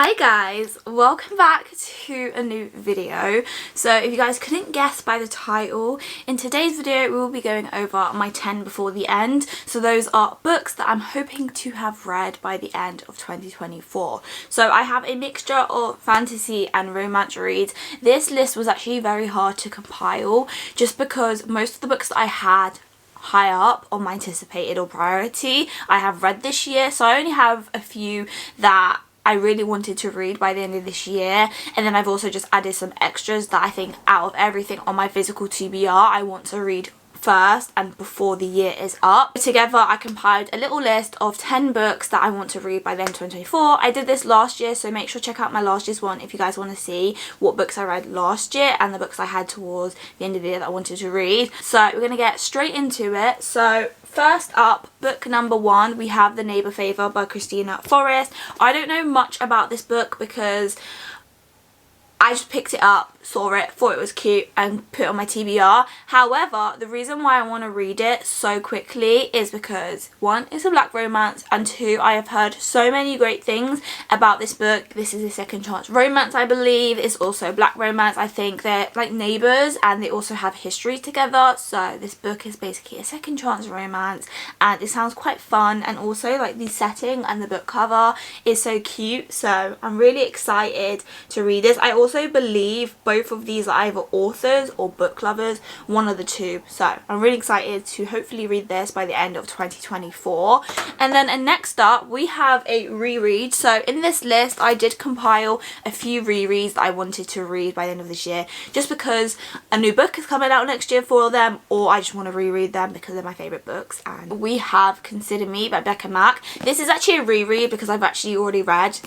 Hi guys, welcome back to a new video. So if you guys couldn't guess by the title, in today's video we will be going over my 10 before the end. So those are books that I'm hoping to have read by the end of 2024. So I have a mixture of fantasy and romance reads. This list was actually very hard to compile just because most of the books that I had high up on my anticipated or priority I have read this year. So I only have a few that I really wanted to read by the end of this year, and then I've also just added some extras that I think out of everything on my physical TBR I want to read first and before the year is up. Together I compiled a little list of 10 books that I want to read by the end of 2024. I did this last year, so make sure to check out my last year's one if you guys want to see what books I read last year and the books I had towards the end of the year that I wanted to read. So we're going to get straight into it. So first up, book number 1, we have The Neighbour Favour by Christina Forrest. I don't know much about this book because I just picked it up, saw it, thought it was cute and put it on my TBR. However, the reason why I want to read it so quickly is because 1, it's a black romance, and 2, I have heard so many great things about this book. This is a second chance romance, I believe. It's also black romance. I think they're like neighbours and they also have history together. So this book is basically a second chance romance and it sounds quite fun, and also like the setting and the book cover is so cute. So I'm really excited to read this. I also believe both of these are either authors or book lovers, one of the two. So I'm really excited to hopefully read this by the end of 2024. And then next up we have a reread. So in this list I did compile a few rereads that I wanted to read by the end of this year, just because a new book is coming out next year for them, or I just want to reread them because they're my favourite books. And we have Consider Me by Becca Mack. This is actually a reread because I've actually already read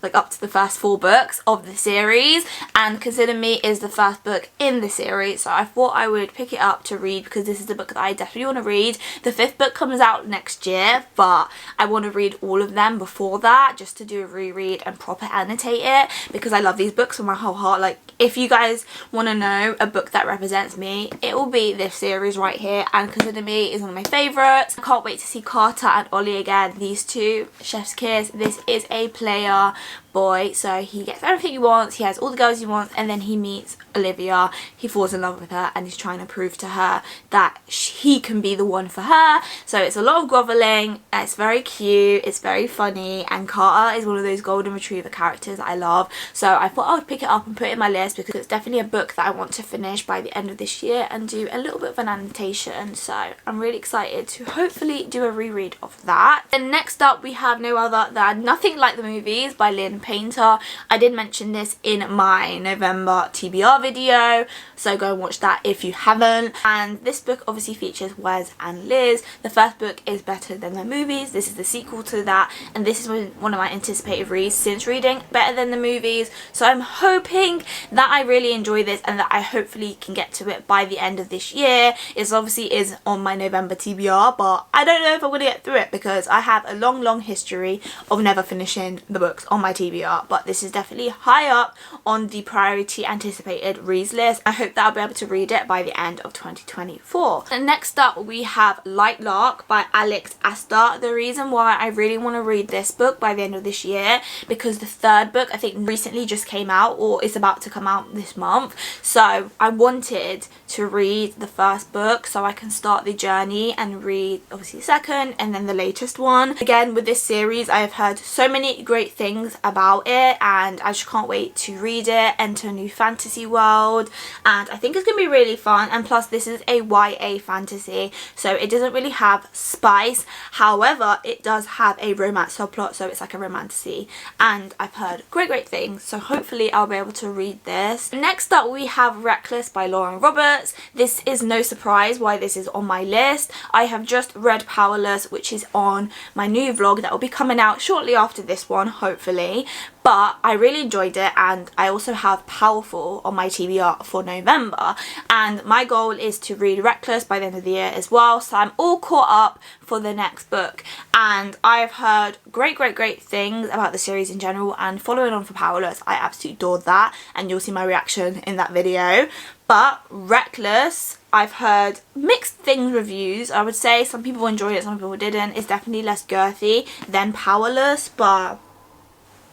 like up to the first 4 books of the series, and Consider Me is the first book in the series, so I thought I would pick it up to read because this is the book that I definitely want to read. The 5th book comes out next year, but I want to read all of them before that just to do a reread and proper annotate it because I love these books with my whole heart. Like, if you guys want to know a book that represents me, it will be this series right here, and Consider Me is one of my favourites. I can't wait to see Carter and Ollie again. These two, chef's kiss. This is a player boy, so he gets everything he wants, he has all the girls he wants, and then he meets Olivia, he falls in love with her, and he's trying to prove to her that he can be the one for her. So it's a lot of grovelling, it's very cute, it's very funny, and Carter is one of those golden retriever characters that I love. So I thought I would pick it up and put it in my list because it's definitely a book that I want to finish by the end of this year and do a little bit of an annotation. So I'm really excited to hopefully do a reread of that. And next up we have no other than Nothing Like the Movies by Lynn Painter. I did mention this in my November TBR video, so go and watch that if you haven't. And this book obviously features Wes and Liz. The first book is better than the movies, this is the sequel to that, and this is one of my anticipated reads since reading Better Than the Movies. So I'm hoping that I really enjoy this and that I hopefully can get to it by the end of this year. It obviously is on my November TBR, but I don't know if I'm going to get through it because I have a long history of never finishing the books on my TBR, but this is definitely high up on the priority anticipated reads list. I hope that I'll be able to read it by the end of 2024. And next up we have Light Lark by Alex Astor. The reason why I really want to read this book by the end of this year because the 3rd book I think recently just came out or is about to come out this month, so I wanted to read the 1st book so I can start the journey and read obviously the 2nd and then the latest one. Again, with this series I have heard so many great things about it and I just can't wait to read it, enter a new fantasy world, and I think it's gonna be really fun. And plus this is a YA fantasy, so it doesn't really have spice, however it does have a romance subplot, so it's like a romantasy, and I've heard great things, so hopefully I'll be able to read this. Next up we have Reckless by Lauren Roberts. This is no surprise why this is on my list. I have just read Powerless, which is on my new vlog that will be coming out shortly after this one hopefully, but I really enjoyed it, and I also have Powerful on my TBR for November, and my goal is to read Reckless by the end of the year as well, so I'm all caught up for the next book. And I've heard great things about the series in general, and following on for Powerless, I absolutely adored that, and you'll see my reaction in that video. But Reckless, I've heard mixed things reviews. I would say some people enjoyed it, some people didn't. It's definitely less girthy than Powerless, but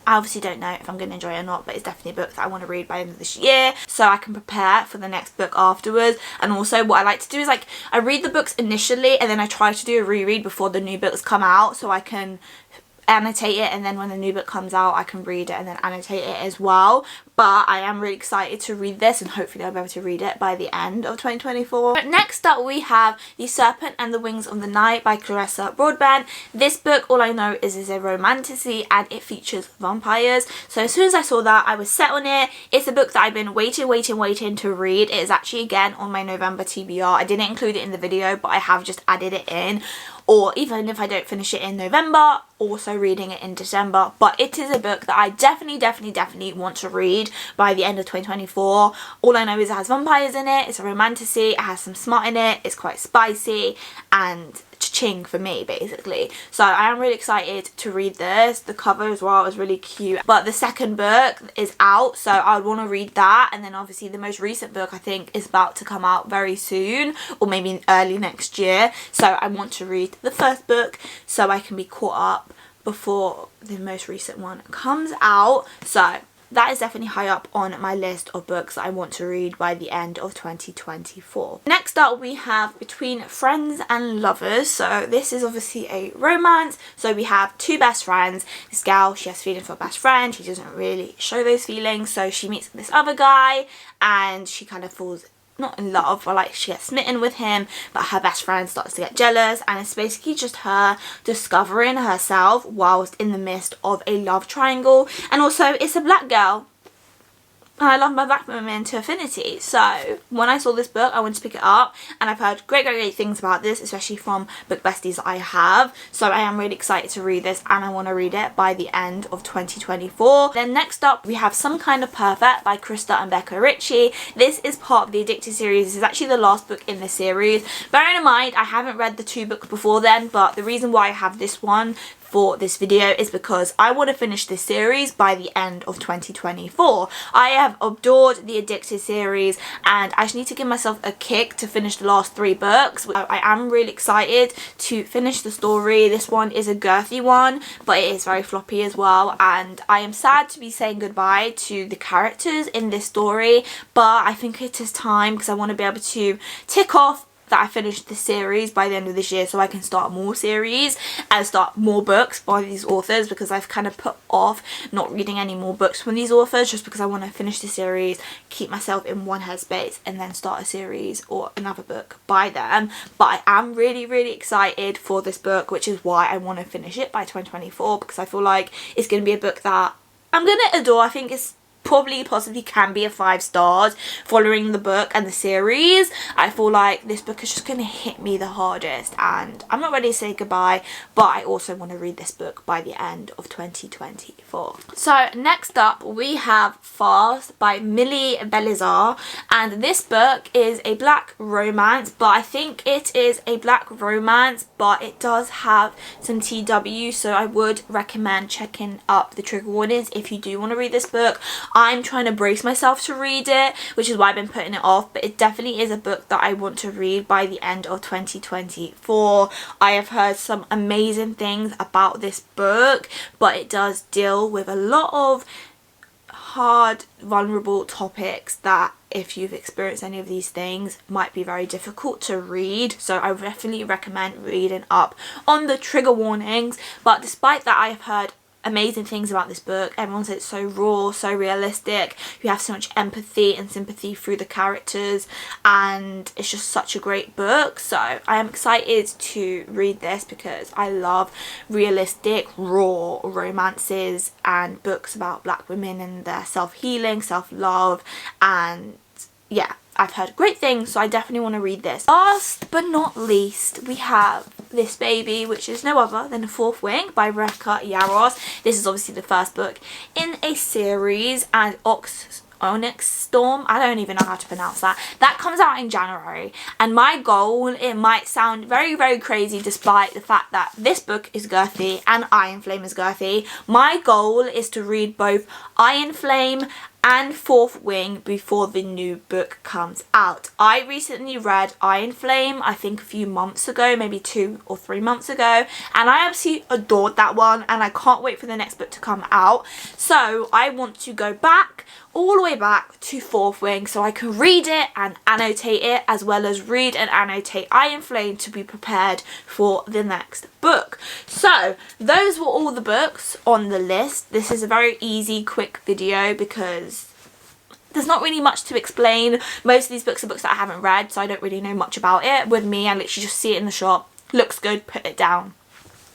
I obviously don't know if I'm going to enjoy it or not, but it's definitely a book that I want to read by the end of this year so I can prepare for the next book afterwards. And also what I like to do is like I read the books initially and then I try to do a reread before the new books come out so I can annotate it, and then when the new book comes out I can read it and then annotate it as well. But I am really excited to read this and hopefully I'll be able to read it by the end of 2024. But next up we have The Serpent and the Wings of the Night by Clarissa Broadbent. This book, all I know is a romantasy and it features vampires. So as soon as I saw that I was set on it. It's a book that I've been waiting to read. It is actually again on my November TBR. I didn't include it in the video but I have just added it in. Or even if I don't finish it in November, also reading it in December. But it is a book that I definitely want to read by the end of 2024. All I know is it has vampires in it, it's a romantasy, it has some smut in it, it's quite spicy and cha-ching for me basically. So I am really excited to read this. The cover as well is really cute. But the second book is out so I would want to read that, and then obviously the most recent book I think is about to come out very soon or maybe early next year. So I want to read the first book so I can be caught up before the most recent one comes out. So that is definitely high up on my list of books that I want to read by the end of 2024. Next up we have Between Friends and Lovers. So this is obviously a romance. So we have two best friends. This girl, she has feelings for her best friend. She doesn't really show those feelings. So she meets this other guy and she kind of falls not in love, but like she gets smitten with him, but her best friend starts to get jealous, and it's basically just her discovering herself whilst in the midst of a love triangle. And also it's a black girl and I love my black women to affinity. So when I saw this book I wanted to pick it up, and I've heard great things about this, especially from book besties that I have. So I am really excited to read this and I want to read it by the end of 2024. Then next up we have Some Kind of Perfect by Krista and Becca Ritchie. This is part of the Addicted series. This is actually the last book in the series. Bearing in mind I haven't read the two books before then, but the reason why I have this one for this video is because I want to finish this series by the end of 2024. I have adored the Addicted series and I just need to give myself a kick to finish the last 3 books. I am really excited to finish the story. This one is a girthy one, but it is very floppy as well, and I am sad to be saying goodbye to the characters in this story, but I think it is time because I want to be able to tick off that I finished the series by the end of this year so I can start more series and start more books by these authors, because I've kind of put off not reading any more books from these authors just because I want to finish the series, keep myself in one headspace, and then start a series or another book by them. But I am really excited for this book, which is why I want to finish it by 2024, because I feel like it's going to be a book that I'm going to adore. I think it's possibly can be a 5 stars following the book and the series. I feel like this book is just going to hit me the hardest and I'm not ready to say goodbye, but I also want to read this book by the end of 2024. So next up we have Fast by Millie Belizar, and this book is a black romance, but I think it is a black romance but it does have some TW, so I would recommend checking up the trigger warnings if you do want to read this book. I'm trying to brace myself to read it, which is why I've been putting it off, but it definitely is a book that I want to read by the end of 2024. I have heard some amazing things about this book, but it does deal with a lot of hard, vulnerable topics that if you've experienced any of these things might be very difficult to read. So I definitely recommend reading up on the trigger warnings. But despite that, I have heard amazing things about this book. Everyone says it's so raw, so realistic. You have so much empathy and sympathy through the characters, and it's just such a great book. So I am excited to read this because I love realistic, raw romances and books about black women and their self-healing, self-love, and yeah, I've heard great things, so I definitely want to read this. Last but not least, we have This Baby, which is no other than The Fourth Wing by Rebecca Yarros. This is obviously the first book in a series, and Onyx Storm, I don't even know how to pronounce that. That comes out in January, and my goal, it might sound very crazy despite the fact that this book is girthy and Iron Flame is girthy. My goal is to read both Iron Flame and Fourth Wing before the new book comes out. I recently read Iron Flame, I think a few months ago, maybe 2 or 3 months ago, and I absolutely adored that one, and I can't wait for the next book to come out. So I want to go back, all the way back to Fourth Wing, so I can read it and annotate it, as well as read and annotate Iron Flame to be prepared for the next book. So those were all the books on the list. This is a very easy, quick video because there's not really much to explain. Most of these books are books that I haven't read, so I don't really know much about it. With me, I literally just see it in the shop, looks good, put it down,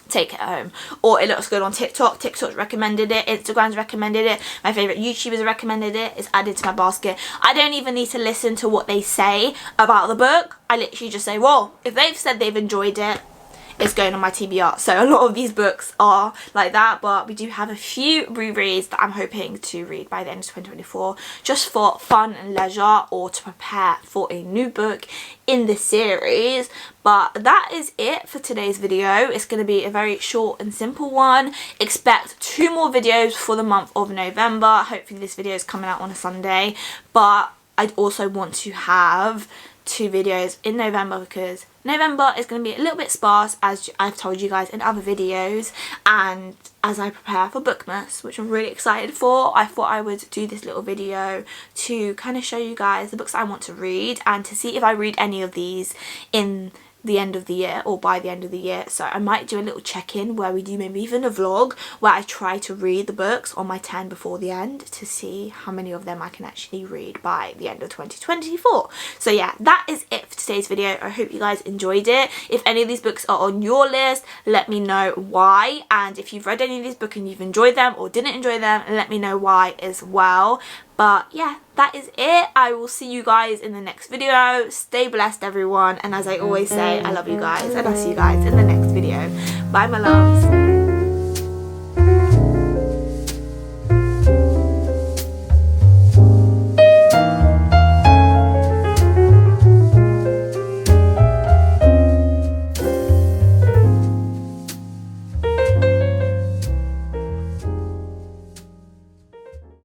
take it home. Or it looks good on TikTok, TikTok's recommended it, Instagram's recommended it, my favourite YouTubers recommended it, it's added to my basket. I don't even need to listen to what they say about the book. I literally just say, well, if they've said they've enjoyed it, it's going on my TBR. So a lot of these books are like that, but we do have a few rereads that I'm hoping to read by the end of 2024, just for fun and leisure, or to prepare for a new book in this series. But that is it for today's video. It's going to be a very short and simple one. Expect 2 more videos for the month of November. Hopefully this video is coming out on a Sunday, but I'd also want to have 2 videos in November because November is going to be a little bit sparse, as I've told you guys in other videos, and as I prepare for Bookmas, which I'm really excited for, I thought I would do this little video to kind of show you guys the books I want to read and to see if I read any of these in the end of the year or by the end of the year. So I might do a little check-in where we do maybe even a vlog where I try to read the books on my 10 before the end to see how many of them I can actually read by the end of 2024. So yeah, that is it for today's video. I hope you guys enjoyed it. If any of these books are on your list, let me know why, and if you've read any of these books and you've enjoyed them or didn't enjoy them, let me know why as well. But yeah, that is it. I will see you guys in the next video. Stay blessed, everyone. And as I always say, I love you guys. And I'll see you guys in the next video. Bye, my loves.